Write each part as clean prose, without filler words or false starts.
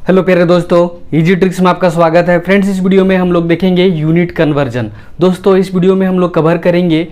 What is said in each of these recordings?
Hello प्यारे दोस्तों, easy tricks में आपका स्वागत है। फ्रेंड्स, इस वीडियो में हम लोग देखेंगे यूनिट कन्वर्जन। दोस्तों, इस वीडियो में हम लोग कवर करेंगे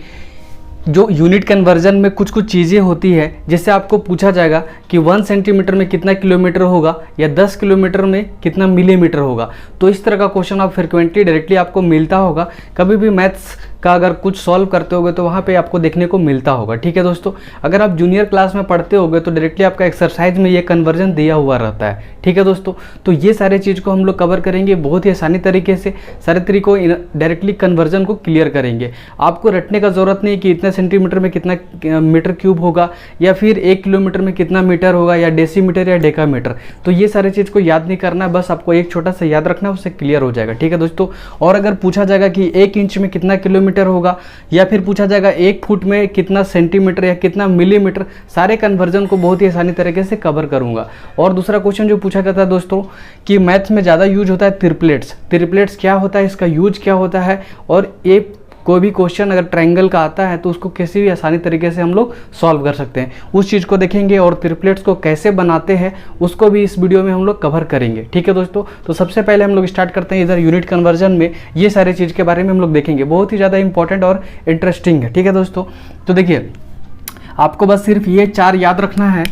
जो यूनिट कन्वर्जन में कुछ चीज़ें होती है, जिससे आपको पूछा जाएगा कि 1 सेंटीमीटर में कितना किलोमीटर होगा या 10 किलोमीटर में कितना मिलीमीटर होगा। तो इस तरह का क्वेश्चन आप फ्रिक्वेंटली डायरेक्टली आपको मिलता होगा। कभी भी मैथ्स का अगर कुछ सॉल्व करते होगे तो वहाँ पे आपको देखने को मिलता होगा। ठीक है दोस्तों, अगर आप जूनियर क्लास में पढ़ते होगे तो डायरेक्टली आपका एक्सरसाइज में ये कन्वर्जन दिया हुआ रहता है। ठीक है दोस्तों, तो ये सारे चीज़ को हम लोग कवर करेंगे बहुत ही आसानी तरीके से। सारे तरीकों डायरेक्टली कन्वर्जन को क्लियर करेंगे। आपको रटने का ज़रूरत नहीं कि इतने सेंटीमीटर में कितना मीटर क्यूब होगा या फिर 1 किलोमीटर में कितना मीटर होगा या डेसीमीटर या डेकामीटर। तो ये सारे चीज़ को याद नहीं करना है, बस आपको एक छोटा सा याद रखना है, उससे क्लियर हो जाएगा। ठीक है दोस्तों, और अगर पूछा जाएगा कि 1 इंच में कितना किलोमीटर होगा या फिर पूछा जाएगा 1 फुट में कितना सेंटीमीटर या कितना मिलीमीटर, सारे कन्वर्जन को बहुत ही आसानी तरीके से कवर करूंगा। और दूसरा क्वेश्चन जो पूछा जाता है दोस्तों कि मैथ्स में ज़्यादा यूज होता है ट्रिपलेट्स। ट्रिपलेट्स क्या होता है, इसका यूज क्या होता है, और ये कोई भी क्वेश्चन अगर ट्रायंगल का आता है तो उसको किसी भी आसानी तरीके से हम लोग सॉल्व कर सकते हैं, उस चीज़ को देखेंगे। और ट्रिपलेट्स को कैसे बनाते हैं उसको भी इस वीडियो में हम लोग कवर करेंगे। ठीक है दोस्तों, तो सबसे पहले हम लोग स्टार्ट करते हैं इधर यूनिट कन्वर्जन में। ये सारे चीज़ के बारे में हम लोग देखेंगे, बहुत ही ज़्यादा इंपॉर्टेंट और इंटरेस्टिंग है। ठीक है दोस्तों, तो देखिए आपको बस सिर्फ ये 4 याद रखना है,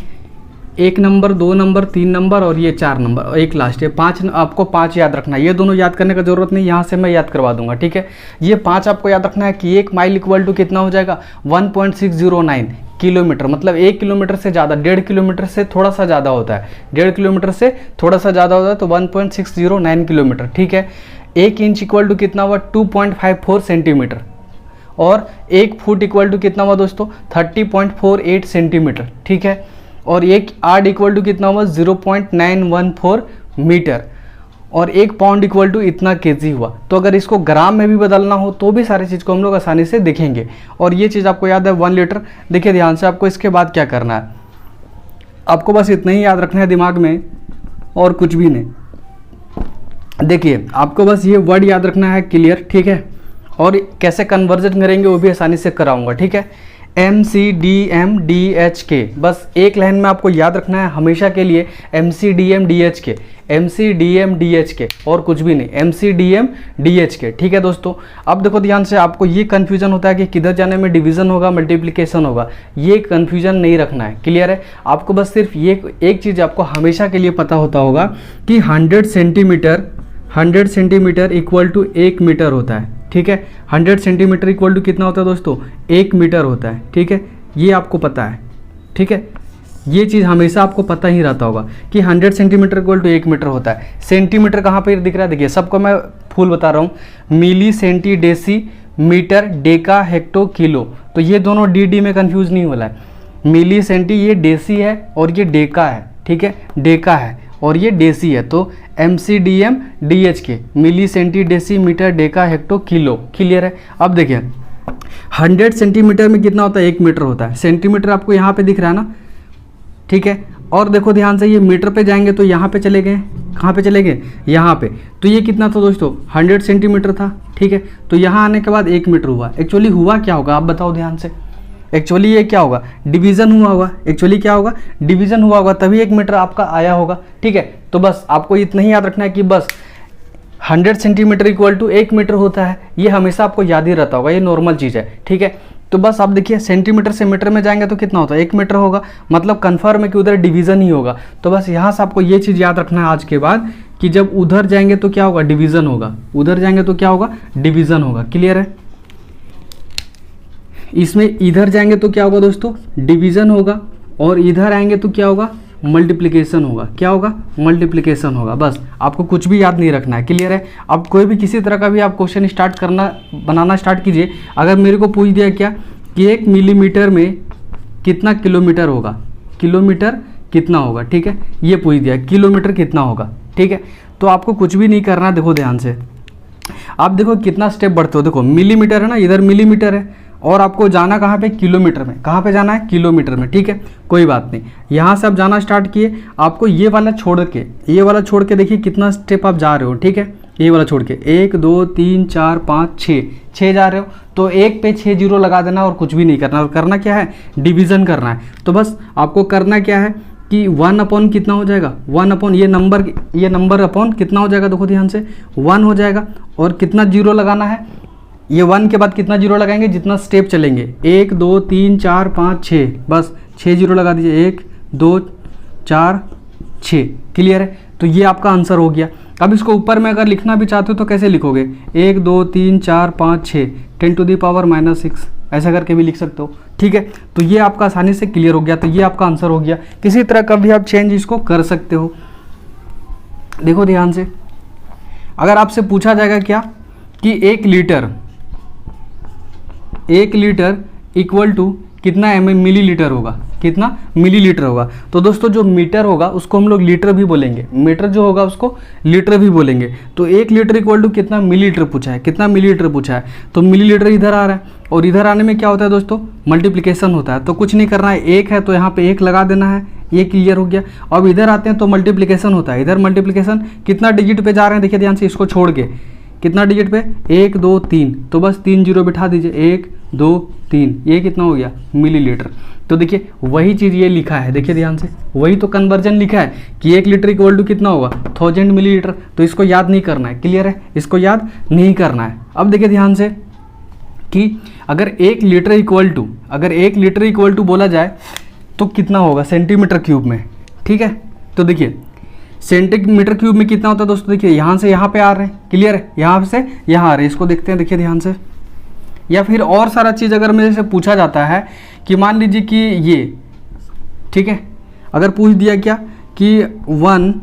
1 नंबर, 2 नंबर, 3 नंबर और ये 4 नंबर, एक लास्ट है 5। आपको 5 याद रखना है, ये दोनों याद करने का जरूरत नहीं, यहाँ से मैं याद करवा दूंगा। ठीक है, ये 5 आपको याद रखना है कि 1 माइल इक्वल टू कितना हो जाएगा 1.609 किलोमीटर, मतलब 1 किलोमीटर से ज़्यादा, 1.5 किलोमीटर से थोड़ा सा ज़्यादा होता है, 1.5 किलोमीटर से थोड़ा सा ज़्यादा होता है तो 1.609 किलोमीटर। ठीक है, 1 इंच इक्वल टू कितना हुआ 2.54 सेंटीमीटर, और 1 फुट इक्वल टू कितना हुआ दोस्तों 30.48 सेंटीमीटर। ठीक है, और 1 आर्ड इक्वल टू कितना हुआ 0.914 मीटर, और 1 पाउंड इक्वल टू इतना केजी हुआ। तो अगर इसको ग्राम में भी बदलना हो तो भी सारी चीज़ को हम लोग आसानी से देखेंगे। और ये चीज़ आपको याद है 1 लीटर। देखिए ध्यान से, आपको इसके बाद क्या करना है, आपको बस इतना ही याद रखना है दिमाग में और कुछ भी नहीं। देखिए आपको बस ये वर्ड याद रखना है, क्लियर। ठीक है, और कैसे कन्वर्जन करेंगे वो भी आसानी से कराऊंगा। ठीक है, MCDM/DHK, बस एक लाइन में आपको याद रखना है हमेशा के लिए, MCDM/DHK, MCDM/DHK, और कुछ भी नहीं, MCDM/DHK। ठीक है दोस्तों, अब देखो ध्यान से, आपको ये कन्फ्यूजन होता है कि किधर जाने में डिवीजन होगा मल्टीप्लिकेशन होगा, ये कन्फ्यूजन नहीं रखना है, क्लियर है। आपको बस सिर्फ ये एक चीज़ आपको हमेशा के लिए पता होता होगा कि 100 सेंटीमीटर इक्वल टू 1 मीटर होता है। ठीक है, 100 सेंटीमीटर इक्वल टू कितना होता है दोस्तों 1 मीटर होता है। ठीक है, ये आपको पता है। ठीक है, ये चीज़ हमेशा आपको पता ही रहता होगा कि 100 सेंटीमीटर इक्वल टू 1 मीटर होता है। सेंटीमीटर कहाँ पर दिख रहा है, देखिए सबको मैं फुल बता रहा हूँ, milli, centi, deci, metre, deca, hecto, kilo. तो ये दोनों डी में कन्फ्यूज नहीं हो रहा है, मिली, सेंटी ये डेसी है और ये डेका है। ठीक है, डेका है और ये डेसी है, तो MCDM/DHK, milli, centi, deci, metre, deca, hecto, kilo, clear है। अब देखिए 100 सेंटीमीटर में कितना होता है 1 मीटर होता है। सेंटीमीटर आपको यहाँ पे दिख रहा है ना, ठीक है। और देखो ध्यान से, ये मीटर पे जाएंगे तो यहाँ पे चले गए, कहाँ पे चले गए यहाँ पे, तो ये कितना था दोस्तों 100 सेंटीमीटर था। ठीक है, तो यहाँ आने के बाद 1 मीटर हुआ। एक्चुअली हुआ क्या होगा आप बताओ ध्यान से, एक्चुअली ये क्या होगा डिवीज़न हुआ होगा, एक्चुअली क्या होगा डिवीज़न हुआ होगा, तभी 1 मीटर आपका आया होगा। ठीक है, तो बस आपको इतना ही याद रखना है कि बस 100 सेंटीमीटर इक्वल टू 1 मीटर होता है, ये हमेशा आपको याद ही रहता होगा, ये नॉर्मल चीज़ है। ठीक है, तो बस आप देखिए सेंटीमीटर से मीटर में जाएंगे तो कितना होता है 1 मीटर होगा, मतलब कन्फर्म है कि उधर डिवीज़न ही होगा। तो बस यहाँ से आपको ये चीज़ याद रखना है आज के बाद कि जब उधर जाएंगे तो क्या होगा डिवीज़न होगा, उधर जाएंगे तो क्या होगा डिवीज़न होगा, क्लियर है। इसमें इधर जाएंगे तो क्या होगा दोस्तों डिवीज़न होगा, और इधर आएंगे तो क्या होगा मल्टीप्लिकेशन होगा। क्या होगा मल्टीप्लिकेशन होगा। बस आपको कुछ भी याद नहीं रखना है, क्लियर है। अब कोई भी किसी तरह का भी आप क्वेश्चन स्टार्ट करना बनाना स्टार्ट कीजिए। अगर मेरे को पूछ दिया क्या कि 1 मिलीमीटर में कितना किलोमीटर होगा, किलोमीटर कितना होगा, ठीक है, ये पूछ दिया किलोमीटर कितना होगा। ठीक है, तो आपको कुछ भी नहीं करना, देखो ध्यान से, आप देखो कितना स्टेप बढ़ते हो। देखो मिलीमीटर है ना, इधर मिलीमीटर है, और आपको जाना कहाँ पे किलोमीटर में, कहाँ पे जाना है किलोमीटर में। ठीक है, कोई बात नहीं, यहाँ से आप जाना स्टार्ट किए, आपको ये वाला छोड़ के देखिए कितना स्टेप आप जा रहे हो। ठीक है, ये वाला छोड़ के 1 2 3 4 5 6 जा रहे हो, तो 1 पे 6 जीरो लगा देना और कुछ भी नहीं करना। और करना क्या है डिवीज़न करना है। तो बस आपको करना क्या है कि 1 अपॉन कितना हो जाएगा, 1 अपॉन ये नंबर अपॉन कितना हो जाएगा, देखो ध्यान से 1 हो जाएगा। और कितना जीरो लगाना है, ये 1 के बाद कितना जीरो लगाएंगे, जितना स्टेप चलेंगे 1 2 3 4 5 6, बस 6 जीरो लगा दीजिए, 1 2 4 6। क्लियर है, तो ये आपका आंसर हो गया। अब इसको ऊपर में अगर लिखना भी चाहते हो तो कैसे लिखोगे, 1 2 3 4 5 6 10⁻⁻⁶ ऐसा करके भी लिख सकते हो। ठीक है, तो ये आपका आसानी से क्लियर हो गया, तो ये आपका आंसर हो गया। किसी तरह का भी आप चेंज इसको कर सकते हो। देखो ध्यान से, अगर आपसे पूछा जाएगा क्या कि 1 लीटर इक्वल टू कितना मिलीलीटर होगा, कितना मिलीलीटर होगा, तो दोस्तों जो मीटर होगा उसको हम लोग लीटर भी बोलेंगे, मीटर जो होगा उसको लीटर भी बोलेंगे। तो 1 लीटर इक्वल टू कितना मिलीलीटर पूछा है, कितना मिलीलीटर पूछा है, तो मिलीलीटर इधर आ रहा है, और इधर आने में क्या होता है दोस्तों, मल्टीप्लिकेशन होता है। तो कुछ नहीं करना है, 1 है तो यहाँ पे 1 लगा देना है, ये क्लियर हो गया। अब इधर आते हैं तो मल्टीप्लिकेशन होता है, इधर मल्टीप्लिकेशन कितना डिजिट पे जा रहे हैं, देखिए ध्यान से, इसको छोड़ के कितना डिजिट पे, 1 2 3, तो बस 3 जीरो बिठा दीजिए, 1 2 3, ये कितना हो गया, मिलीलीटर। तो देखिए वही चीज़ ये लिखा है, देखिए ध्यान से, वही तो कन्वर्जन लिखा है कि 1 लीटर इक्वल टू कितना होगा, 1000 मिलीलीटर। तो इसको याद नहीं करना है, क्लियर है, इसको याद नहीं करना है। अब देखिए ध्यान से कि अगर 1 लीटर इक्वल टू बोला जाए तो कितना होगा सेंटीमीटर क्यूब में। ठीक है, तो देखिए सेंटीमीटर क्यूब में कितना होता है दोस्तों, देखिए यहाँ से यहाँ पे आ रहे हैं, क्लियर है, यहाँ से यहाँ आ रहे हैं, इसको देखते हैं, देखिए ध्यान से। या फिर और सारा चीज़ अगर मेरे से पूछा जाता है कि मान लीजिए कि ये, ठीक है, अगर पूछ दिया क्या कि 1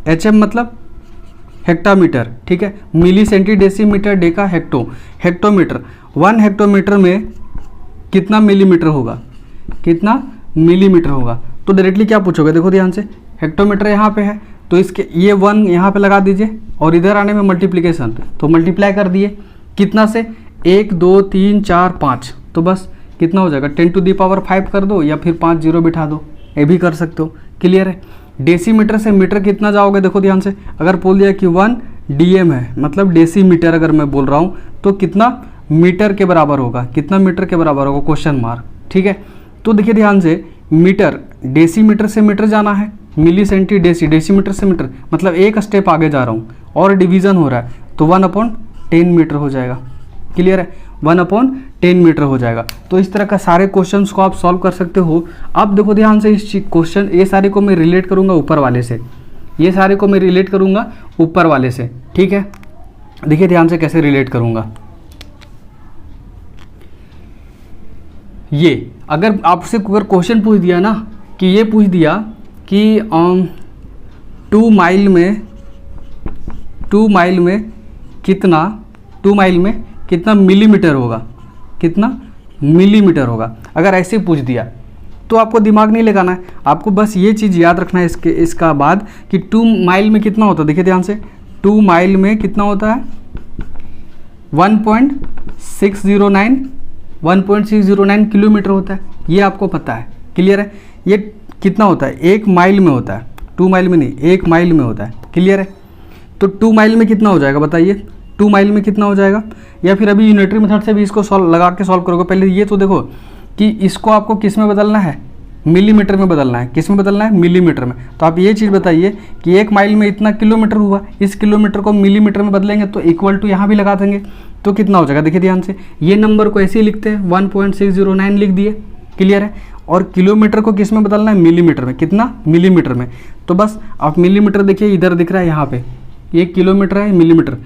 HM मतलब हेक्टामीटर, ठीक है, milli centi decimetre deca hectometre, 1 hectometre में कितना मिलीमीटर होगा, कितना मिलीमीटर होगा। तो डायरेक्टली क्या पूछोगे, देखो ध्यान से, हेक्टोमीटर यहाँ पे है तो इसके ये 1 यहाँ पे लगा दीजिए, और इधर आने में मल्टीप्लिकेशन, तो मल्टीप्लाई कर दिए कितना से, 1 2 3 4 5, तो बस कितना हो जाएगा, 10⁵ कर दो या फिर 5 जीरो बिठा दो, ये भी कर सकते हो। क्लियर है, डेसीमीटर से मीटर कितना जाओगे, देखो ध्यान से, अगर बोल दिया कि 1 DM है, मतलब डेसीमीटर अगर मैं बोल रहा हूँ तो कितना मीटर के बराबर होगा, कितना मीटर के बराबर होगा, क्वेश्चन मार्क। ठीक है, तो देखिए ध्यान से, मीटर डेसीमीटर से मीटर जाना है, मिली सेंटी डेसीमीटर से मीटर, मतलब एक स्टेप आगे जा रहा हूँ और डिवीज़न हो रहा है, तो 1/10 मीटर हो जाएगा। क्लियर है, 1/10 मीटर हो जाएगा। तो इस तरह का सारे क्वेश्चंस को आप सॉल्व कर सकते हो। अब देखो ध्यान से, इस क्वेश्चन ये सारे को मैं रिलेट करूँगा ऊपर वाले से, ये सारे को मैं रिलेट करूँगा ऊपर वाले से। ठीक है, देखिए ध्यान से कैसे रिलेट करूँगा। ये अगर आपसे अगर क्वेश्चन पूछ दिया ना कि ये पूछ दिया कि 2 माइल में कितना मिलीमीटर होगा, कितना मिलीमीटर होगा, अगर ऐसे पूछ दिया तो आपको दिमाग नहीं लगाना है, आपको बस ये चीज़ याद रखना है इसका बाद कि 2 माइल में कितना होता है। देखिए ध्यान से, 2 माइल में कितना होता है, 1.609 किलोमीटर होता है, ये आपको पता है। क्लियर है, ये कितना होता है, 1 माइल में होता है, 2 माइल में नहीं, 1 माइल में होता है। क्लियर है, तो 2 माइल में कितना हो जाएगा बताइए, 2 माइल में कितना हो जाएगा। या फिर अभी यूनिटरी मेथड से भी इसको लगा के सॉल्व करोगे। पहले ये तो देखो कि इसको आपको किस में बदलना है, मिलीमीटर में बदलना है। किस में बदलना है, मिलीमीटर में। तो आप ये चीज़ बताइए कि 1 माइल में इतना किलोमीटर हुआ, इस किलोमीटर को मिलीमीटर में बदलेंगे तो इक्वल टू यहाँ भी लगा देंगे तो कितना हो जाएगा। देखिए ध्यान से, ये नंबर को ऐसे ही लिखते हैं, 1.609 लिख दिए। क्लियर है, और किलोमीटर को किस में बदलना है, मिलीमीटर में। कितना, मिलीमीटर में। तो बस आप मिलीमीटर देखिए, इधर दिख रहा है यहाँ पे, ये किलोमीटर है, मिलीमीटर।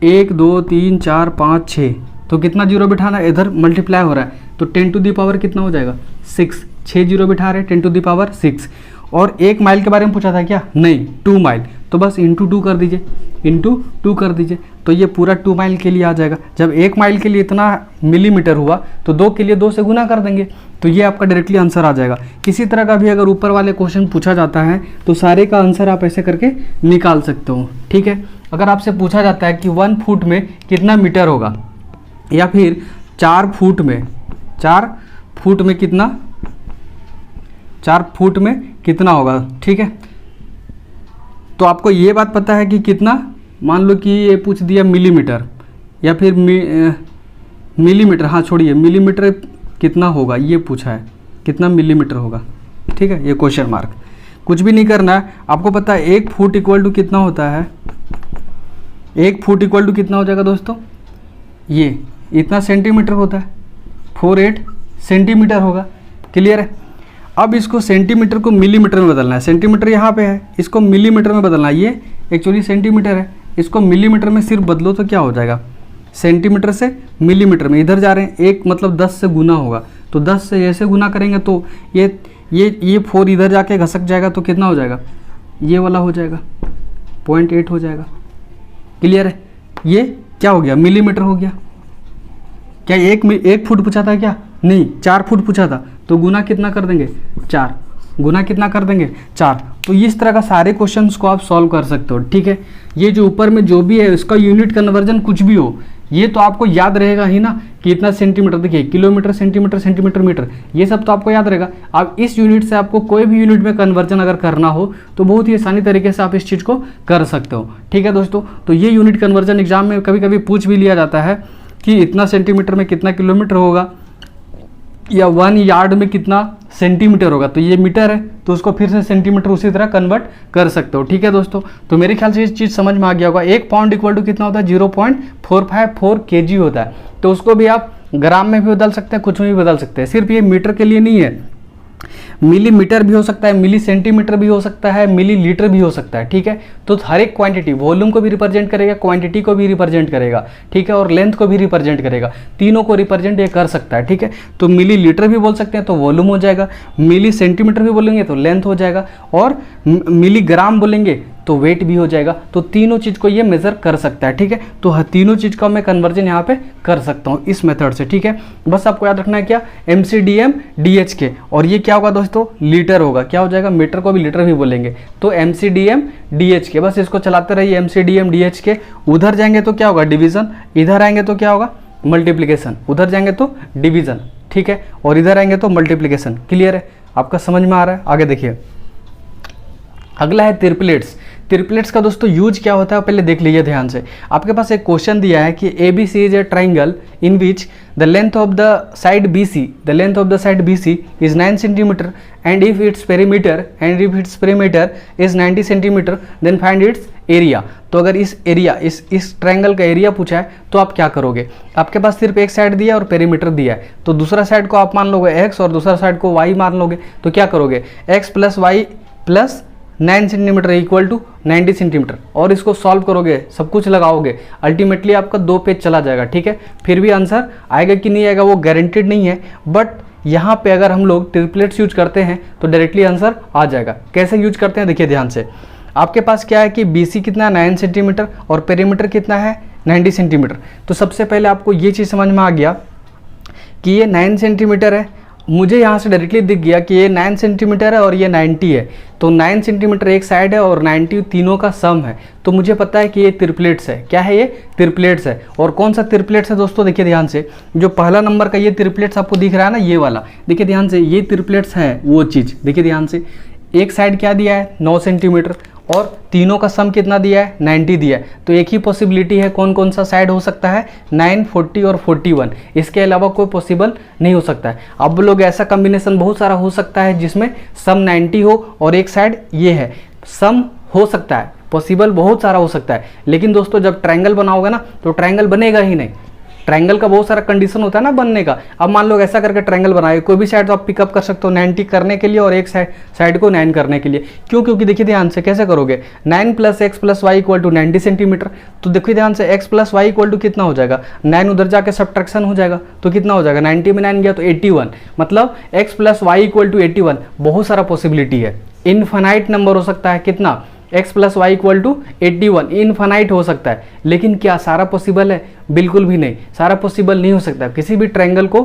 1 2 3 4 5 6, तो कितना जीरो बिठाना है, इधर मल्टीप्लाई हो रहा है तो 10 टू दी पावर कितना हो जाएगा, 6। 6 जीरो बिठा रहे, 10 टू दी पावर 6। और 1 माइल के बारे में पूछा था क्या, नहीं, 2 माइल, तो बस इंटू 2 कर दीजिए, इंटू 2 कर दीजिए, तो ये पूरा 2 माइल के लिए आ जाएगा। जब 1 माइल के लिए इतना मिलीमीटर हुआ तो 2 के लिए 2 से गुना कर देंगे, तो ये आपका डायरेक्टली आंसर आ जाएगा। किसी तरह का भी अगर ऊपर वाले क्वेश्चन पूछा जाता है तो सारे का आंसर आप ऐसे करके निकाल सकते हो। ठीक है, अगर आपसे पूछा जाता है कि 1 फुट में कितना मीटर होगा, या फिर 4 फुट में कितना होगा, ठीक है, तो आपको ये बात पता है कि कितना, मान लो कि ये पूछ दिया मिलीमीटर या फिर मिलीमीटर, हाँ छोड़िए, मिलीमीटर कितना होगा ये पूछा है, कितना मिलीमीटर होगा, ठीक है, ये क्वेश्चन मार्क। कुछ भी नहीं करना है, आपको पता है 1 फुट इक्वल टू कितना होता है, 1 फुट इक्वल टू कितना हो जाएगा दोस्तों, ये इतना सेंटीमीटर होता है, 48 सेंटीमीटर होगा। क्लियर है। अब इसको सेंटीमीटर को मिलीमीटर में बदलना है, सेंटीमीटर यहाँ पे है, इसको मिलीमीटर में बदलना है। ये एक्चुअली सेंटीमीटर है, इसको मिलीमीटर में सिर्फ बदलो तो क्या हो जाएगा, सेंटीमीटर से मिलीमीटर में। इधर जा रहे हैं, एक मतलब 10 से गुना होगा, तो 10 से ऐसे गुना करेंगे तो ये 4 इधर जाके घसक जाएगा, तो कितना हो जाएगा, ये वाला हो जाएगा, 0.8 हो जाएगा। क्लियर है। ये क्या हो गया, मिलीमीटर हो गया। क्या 1 फुट पूछा था क्या, नहीं 4 फुट पूछा था, तो गुना कितना कर देंगे, 4, गुना कितना कर देंगे, 4। तो इस तरह का सारे क्वेश्चंस को आप सॉल्व कर सकते हो। ठीक है। ये जो ऊपर में जो भी है इसका यूनिट कन्वर्जन कुछ भी हो, ये तो आपको याद रहेगा ही ना कि इतना सेंटीमीटर, देखिए किलोमीटर, सेंटीमीटर, सेंटीमीटर, मीटर, ये सब तो आपको याद रहेगा। अब इस यूनिट से आपको कोई भी यूनिट में कन्वर्जन अगर करना हो तो बहुत ही आसानी तरीके से आप इस चीज़ को कर सकते हो। ठीक है दोस्तों। तो ये यूनिट कन्वर्जन एग्जाम में कभी कभी पूछ भी लिया जाता है कि इतना सेंटीमीटर में कितना किलोमीटर होगा, या 1 यार्ड में कितना सेंटीमीटर होगा, तो ये मीटर है तो उसको फिर से सेंटीमीटर उसी तरह कन्वर्ट कर सकते हो। ठीक है दोस्तों। तो मेरे ख्याल से ये चीज़ समझ में आ गया होगा। 1 पाउंड इक्वल टू कितना होता है, 0.454 kg होता है। तो उसको भी आप ग्राम में भी बदल सकते हैं, कुछ में भी बदल सकते हैं। सिर्फ ये मीटर के लिए नहीं है, मिलीमीटर भी हो सकता है, मिली सेंटीमीटर भी हो सकता है, मिली लीटर भी हो सकता है। ठीक है। तो हर एक क्वांटिटी, वॉल्यूम को भी रिप्रेजेंट करेगा, क्वांटिटी को भी रिप्रेजेंट करेगा, ठीक है, और लेंथ को भी रिप्रेजेंट करेगा, तीनों को रिप्रेजेंट ये कर सकता है। ठीक है। तो मिली लीटर भी बोल सकते हैं तो वॉल्यूम हो जाएगा, मिली सेंटीमीटर भी बोलेंगे तो लेंथ हो जाएगा, और मिली ग्राम बोलेंगे तो वेट भी हो जाएगा। तो तीनों चीज़ को ये मेज़र कर सकता है। ठीक है। तो तीनों चीज़ का मैं कन्वर्जन यहाँ पे कर सकता हूँ इस मेथड से। ठीक है। बस आपको याद रखना है क्या, MCDM DHK, और ये क्या होगा दोस्तों, लीटर होगा। क्या हो जाएगा, मीटर को भी लीटर भी बोलेंगे, तो MCDM DHK। बस इसको चलाते रहिए, MCDM DHK। उधर जाएंगे तो क्या होगा, डिवीज़न, इधर आएंगे तो क्या होगा, मल्टीप्लिकेशन, उधर जाएंगे तो डिवीज़न, ठीक है, और इधर आएंगे तो मल्टीप्लिकेशन। क्लियर है, आपका समझ में आ रहा है। आगे देखिए, अगला है ट्रिपलेट्स। ट्रिपलेट्स का दोस्तों यूज क्या होता है पहले देख लीजिए ध्यान से। आपके पास एक क्वेश्चन दिया है कि ABC is a triangle in which the length of the side BC, the length of the side BC is 9 centimetre and if its perimeter is 90 centimetre then find its area. तो अगर इस area, इस triangle का area पूछा है तो आप क्या करोगे। आपके पास सिर्फ एक साइड दिया है और पेरीमीटर दिया है, तो दूसरा साइड को आप मान लोगे x और दूसरा साइड को y मान लोगे। तो क्या करोगे, x plus y plus 9 centimetre equal to 90 centimetre, और इसको सॉल्व करोगे, सब कुछ लगाओगे, अल्टीमेटली आपका 2 पेज चला जाएगा। ठीक है। फिर भी आंसर आएगा कि नहीं आएगा वो गारंटेड नहीं है, बट यहाँ पे अगर हम लोग ट्रिपलेट्स यूज करते हैं तो डायरेक्टली आंसर आ जाएगा। कैसे यूज करते हैं देखिए ध्यान से। आपके पास क्या है कि BC कितना है, 9 सेंटीमीटर, और पेरीमीटर कितना है, 90 सेंटीमीटर। तो सबसे पहले आपको ये चीज़ समझ में आ गया कि ये 9 सेंटीमीटर है। मुझे यहाँ से डायरेक्टली दिख गया कि ये 9 सेंटीमीटर है और ये 90 है, तो 9 सेंटीमीटर एक साइड है और 90 तीनों का सम है। तो मुझे पता है कि ये ट्रिपलेट्स है। क्या है, ये ट्रिपलेट्स है। और कौन सा ट्रिपलेट्स है दोस्तों, देखिए ध्यान से, जो पहला नंबर का ये ट्रिपलेट्स आपको दिख रहा है ना, ये वाला, देखिए ध्यान से, ये ट्रिपलेट्स है वो चीज़। देखिए ध्यान से, एक साइड क्या दिया है, 9 सेंटीमीटर, और तीनों का सम कितना दिया है, 90 दिया है। तो एक ही पॉसिबिलिटी है, कौन कौन सा साइड हो सकता है, 9, 40 और 41, इसके अलावा कोई पॉसिबल नहीं हो सकता है। अब लोग ऐसा कॉम्बिनेशन बहुत सारा हो सकता है जिसमें सम 90 हो और एक साइड ये है, सम हो सकता है, पॉसिबल बहुत सारा हो सकता है। लेकिन दोस्तों जब ट्रायंगल बनाओगे ना तो ट्रायंगल बनेगा ही नहीं। ट्रायंगल का बहुत सारा कंडीशन होता है ना बनने का। अब मान लो ऐसा करके ट्रायंगल बनाए, कोई भी साइड तो आप पिकअप कर सकते हो 90 करने के लिए और एक साइड को 9 करने के लिए। क्यों, क्योंकि देखिए ध्यान से कैसे करोगे, 9 plus X plus Y equal to 90 centimetre. तो देखिए ध्यान से, X plus Y equal to कितना हो जाएगा, 9 उधर जाके सब्ट्रैक्शन हो जाएगा तो कितना हो जाएगा, 90 में 9 गया तो 81, मतलब X plus Y equal to 81। बहुत सारा पॉसिबिलिटी है, इनफाइनाइट नंबर हो सकता है, कितना, x plus Y equal to 81, infinite हो सकता है। लेकिन क्या सारा पॉसिबल है, बिल्कुल भी नहीं, सारा पॉसिबल नहीं हो सकता। किसी भी ट्रायंगल को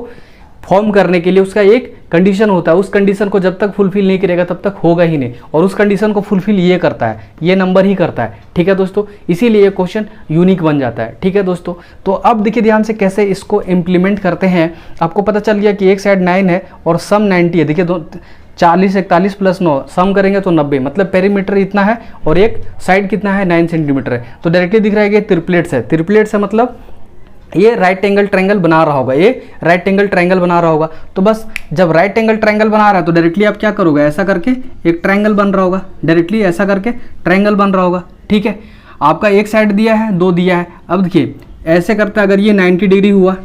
फॉर्म करने के लिए उसका एक कंडीशन होता है, उस कंडीशन को जब तक फुलफिल नहीं करेगा तब तक होगा ही नहीं, और उस कंडीशन को फुलफिल ये करता है, ये नंबर ही करता है। ठीक है दोस्तों, इसीलिए ये क्वेश्चन यूनिक बन जाता है। ठीक है दोस्तों, तो अब देखिए ध्यान से कैसे इसको इम्प्लीमेंट करते हैं। आपको पता चल गया कि एक साइड 9 है और सम 90 है। देखिए 40, 41 प्लस 9 सम करेंगे तो 90, मतलब पेरीमीटर इतना है और एक साइड कितना है, 9 सेंटीमीटर है। तो डायरेक्टली दिख रहा है कि ट्रिपलेट्स है। ट्रिपलेट्स है मतलब ये राइट एंगल ट्रायंगल बना रहा होगा, ये राइट एंगल ट्रायंगल बना रहा होगा। तो बस जब राइट एंगल ट्रायंगल बना रहा है तो डायरेक्टली आप क्या करोगे, ऐसा करके एक ट्रायंगल बन रहा होगा, डायरेक्टली ऐसा करके ट्रायंगल बन रहा होगा। ठीक है, आपका एक साइड दिया है, दो दिया है। अब देखिए ऐसे करते अगर ये 90 डिग्री हुआ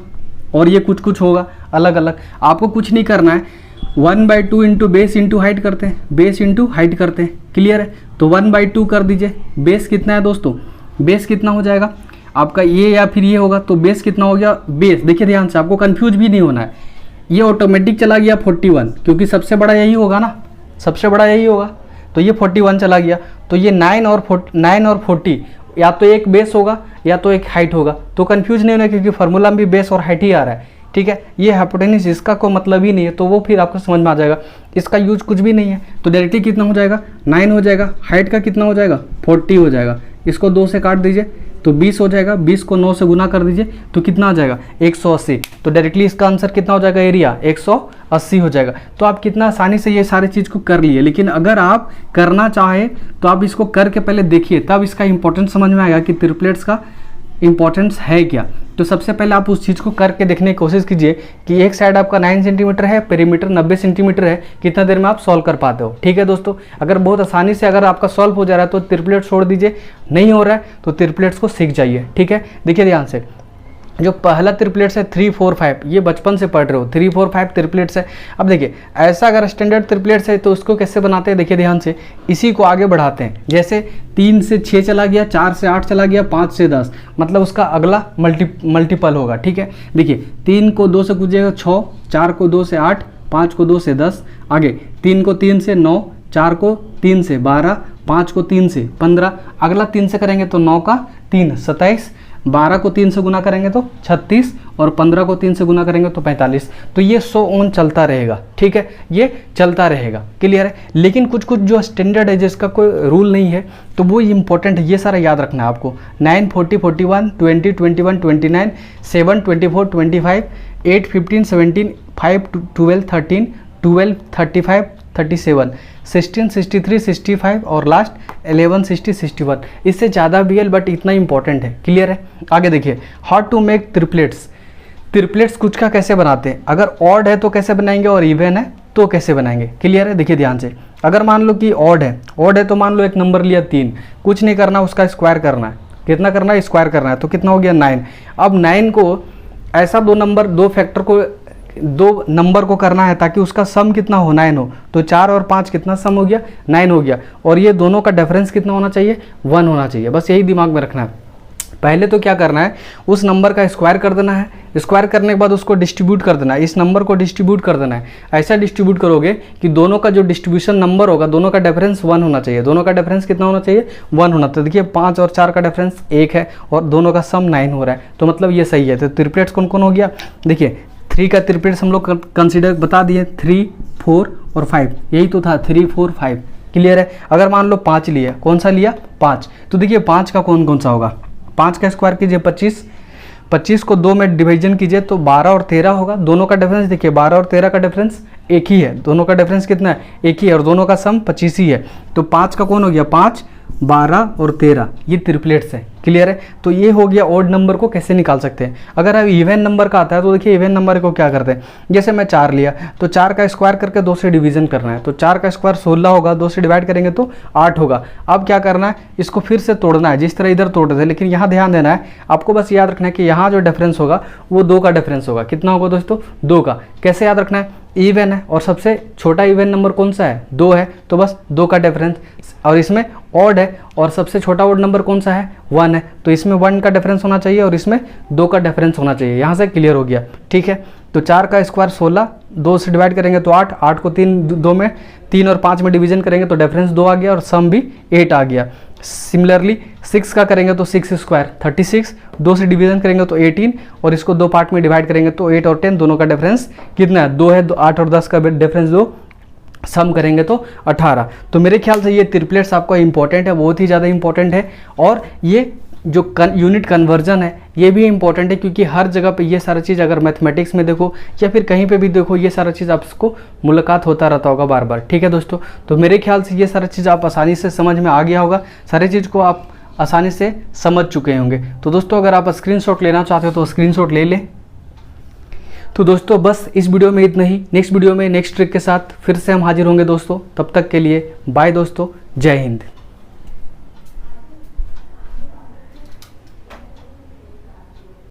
और ये कुछ कुछ होगा अलग अलग, आपको कुछ नहीं करना है, 1/2 इंटू बेस इंटू हाइट करते हैं, बेस इंटू हाइट करते हैं। क्लियर है, तो 1/2 कर दीजिए। बेस कितना है दोस्तों, बेस कितना हो जाएगा आपका, ये या फिर ये होगा, तो बेस कितना हो गया, बेस देखिए ध्यान से, आपको कंफ्यूज भी नहीं होना है। ये ऑटोमेटिक चला गया 41, क्योंकि सबसे बड़ा यही होगा ना, सबसे बड़ा यही होगा, तो ये 41 चला गया। तो ये 9 और 40 या तो एक बेस होगा या तो एक हाइट होगा, तो कंफ्यूज नहीं होना, क्योंकि फार्मूला में भी बेस और हाइट ही आ रहा है। ठीक है, ये हाइपोटेन्यूज इसका कोई मतलब ही नहीं है, तो वो फिर आपको समझ में आ जाएगा, इसका यूज कुछ भी नहीं है। तो डायरेक्टली कितना हो जाएगा, 9 हो जाएगा। हाइट का कितना हो जाएगा, 40 हो जाएगा। इसको 2 से काट दीजिए तो 20 हो जाएगा, 20 को 9 से गुना कर दीजिए तो कितना आ जाएगा, 180। तो डायरेक्टली इसका आंसर कितना हो जाएगा, एरिया 180 हो जाएगा। तो आप कितना आसानी से ये सारी चीज़ को कर लिए। लेकिन अगर आप करना चाहें तो आप इसको करके पहले देखिए, तब इसका इंपॉर्टेंस समझ में आएगा कि ट्रिपलेट्स का इंपॉर्टेंस है क्या। तो सबसे पहले आप उस चीज़ को करके देखने की कोशिश कीजिए कि एक साइड आपका 9 सेंटीमीटर है, पेरीमीटर 90 सेंटीमीटर है, कितना देर में आप सॉल्व कर पाते हो। ठीक है दोस्तों, अगर बहुत आसानी से अगर आपका सॉल्व हो जा रहा है तो ट्रिपलेट छोड़ दीजिए, नहीं हो रहा है तो ट्रिपलेट्स को सीख जाइए। ठीक है, देखिए ध्यान से, जो पहला ट्रिपलेट्स है 3 4 5, ये बचपन से पढ़ रहे हो, 3 4 5 ट्रिपलेट्स है। अब देखिए ऐसा अगर स्टैंडर्ड ट्रिपलेट्स है तो उसको कैसे बनाते हैं, देखिए ध्यान से, इसी को आगे बढ़ाते हैं। जैसे 3 से 6 चला गया, 4 से 8 चला गया, 5 से 10, मतलब उसका अगला मल्टीपल होगा। ठीक है, देखिए 3 को 2 से कूदिएगा 6, 4 को 2 से 8, 5 को 2 से 10, आगे 3 को 3 से 9, 4 को 3 से 12, 5 को 3 से 15, अगला 3 से करेंगे तो 9 का 3 27, 12 को 3 से गुना करेंगे तो 36 और 15 को 3 से गुना करेंगे तो 45। तो ये 100 ऑन चलता रहेगा। ठीक है, ये चलता रहेगा। क्लियर है, लेकिन कुछ कुछ जो स्टैंडर्ड है जिसका कोई रूल नहीं है तो वो इंपॉर्टेंट है, ये सारा याद रखना है आपको। 9 40 41 20 21 29 7 24 25 8 15 17 5 12 13 12 35 37 16 63 65 और लास्ट 11 60 61। इससे ज़्यादा भी है बट इतना इंपॉर्टेंट है। क्लियर है, आगे देखिए, how to make triplets. Triplets कुछ का कैसे बनाते हैं, अगर ऑड है तो कैसे बनाएंगे और इवन है तो कैसे बनाएंगे। क्लियर है, देखिए ध्यान से, अगर मान लो कि ऑड है तो मान लो एक नंबर लिया 3, कुछ नहीं करना, उसका स्क्वायर करना है। कितना करना है, स्क्वायर करना है, तो कितना हो गया 9। अब 9 को ऐसा दो नंबर को करना है ताकि उसका सम कितना हो, 9 हो, तो 4 और 5 कितना सम हो गया, 9 हो गया। और ये दोनों का डिफरेंस कितना होना चाहिए, 1 होना चाहिए। बस यही दिमाग में रखना है। पहले तो क्या करना है, उस नंबर का स्क्वायर कर देना है, स्क्वायर करने के बाद उसको डिस्ट्रीब्यूट कर देना है, इस नंबर को डिस्ट्रीब्यूट कर देना है। ऐसा डिस्ट्रीब्यूट करोगे कि दोनों का जो डिस्ट्रीब्यूशन नंबर होगा, दोनों का डिफरेंस 1 होना चाहिए। दोनों का डिफरेंस कितना होना चाहिए, 1 होना। तो देखिए 5 और 4 का डिफरेंस 1 है और दोनों का सम 9 हो रहा है, तो मतलब ये सही है। तो ट्रिपलेट्स कौन कौन हो गया, देखिए 3 का ट्रिपलेट्स हम लोग कंसिडर बता दिए, 3 4 और 5, यही तो था 3 4 5। क्लियर है, अगर मान लो 5 लिया, कौन सा लिया, 5, तो देखिए 5 का कौन कौन सा होगा, 5 का स्क्वायर कीजिए 25, 25 को 2 में डिवीजन कीजिए तो 12 और 13 होगा। दोनों का डिफरेंस देखिए 12 और 13 का डिफरेंस एक ही है, दोनों का डिफरेंस कितना है, एक ही है, और दोनों का सम 25 ही है। तो 5 का कौन हो गया, 5 12 और 13, ये ट्रिपलेट्स है। क्लियर है, तो ये हो गया ऑड नंबर को कैसे निकाल सकते हैं। अगर अब इवन नंबर का आता है तो देखिए इवन नंबर को क्या करते हैं, जैसे मैं 4 लिया तो 4 का स्क्वायर करके 2 से डिवीजन करना है, तो 4 का स्क्वायर 16 होगा, 2 से डिवाइड करेंगे तो 8 होगा। अब क्या करना है, इसको फिर से तोड़ना है, जिस तरह इधर तोड़ रहे थे, लेकिन यहाँ ध्यान देना है आपको, बस याद रखना है कि यहाँ जो डिफरेंस होगा वो 2 का डिफरेंस होगा। कितना होगा दोस्तों, 2 का। कैसे याद रखना है, इवन है और सबसे छोटा इवन नंबर कौन सा है, 2 है, तो बस 2 का डिफरेंस। और इसमें ऑड है और सबसे छोटा ऑड नंबर कौन सा है, 1 है, तो इसमें 1 का डिफरेंस होना चाहिए और इसमें 2 का डिफरेंस होना चाहिए। यहाँ से क्लियर हो गया। ठीक है, तो 4 का स्क्वायर 16, 2 से डिवाइड करेंगे तो 8, 8 को 3 और 5 में डिवीजन करेंगे तो डिफरेंस 2 आ गया और सम भी 8 आ गया। सिमिलरली 6 का करेंगे तो 6 स्क्वायर 36, 2 से डिवीजन करेंगे तो 18 और इसको 2 पार्ट में डिवाइड करेंगे तो 8 और 10, दोनों का डिफरेंस कितना है, 2 है। 8 और 10 का डिफरेंस 2, सम करेंगे तो 18। तो मेरे ख्याल से ये ट्रिपलेट्स आपका इंपॉर्टेंट है, बहुत ही ज़्यादा इंपॉर्टेंट है। और ये जो यूनिट कन्वर्जन है ये भी इंपॉर्टेंट है, क्योंकि हर जगह पे ये सारा चीज़ अगर मैथमेटिक्स में देखो या फिर कहीं पे भी देखो, ये सारा चीज़ आपको मुलाकात होता रहता होगा बार बार। ठीक है दोस्तों, तो मेरे ख्याल से ये सारा चीज़ आप आसानी से समझ में आ गया होगा। सारी चीज़ को आप आसानी से समझ चुके होंगे। तो दोस्तों अगर आप स्क्रीनशॉट लेना चाहते हो तो स्क्रीनशॉट ले लें। तो दोस्तों बस इस वीडियो में इतना ही। नेक्स्ट वीडियो में नेक्स्ट ट्रिक के साथ फिर से हम हाजिर होंगे दोस्तों। तब तक के लिए बाय दोस्तों, जय हिंद।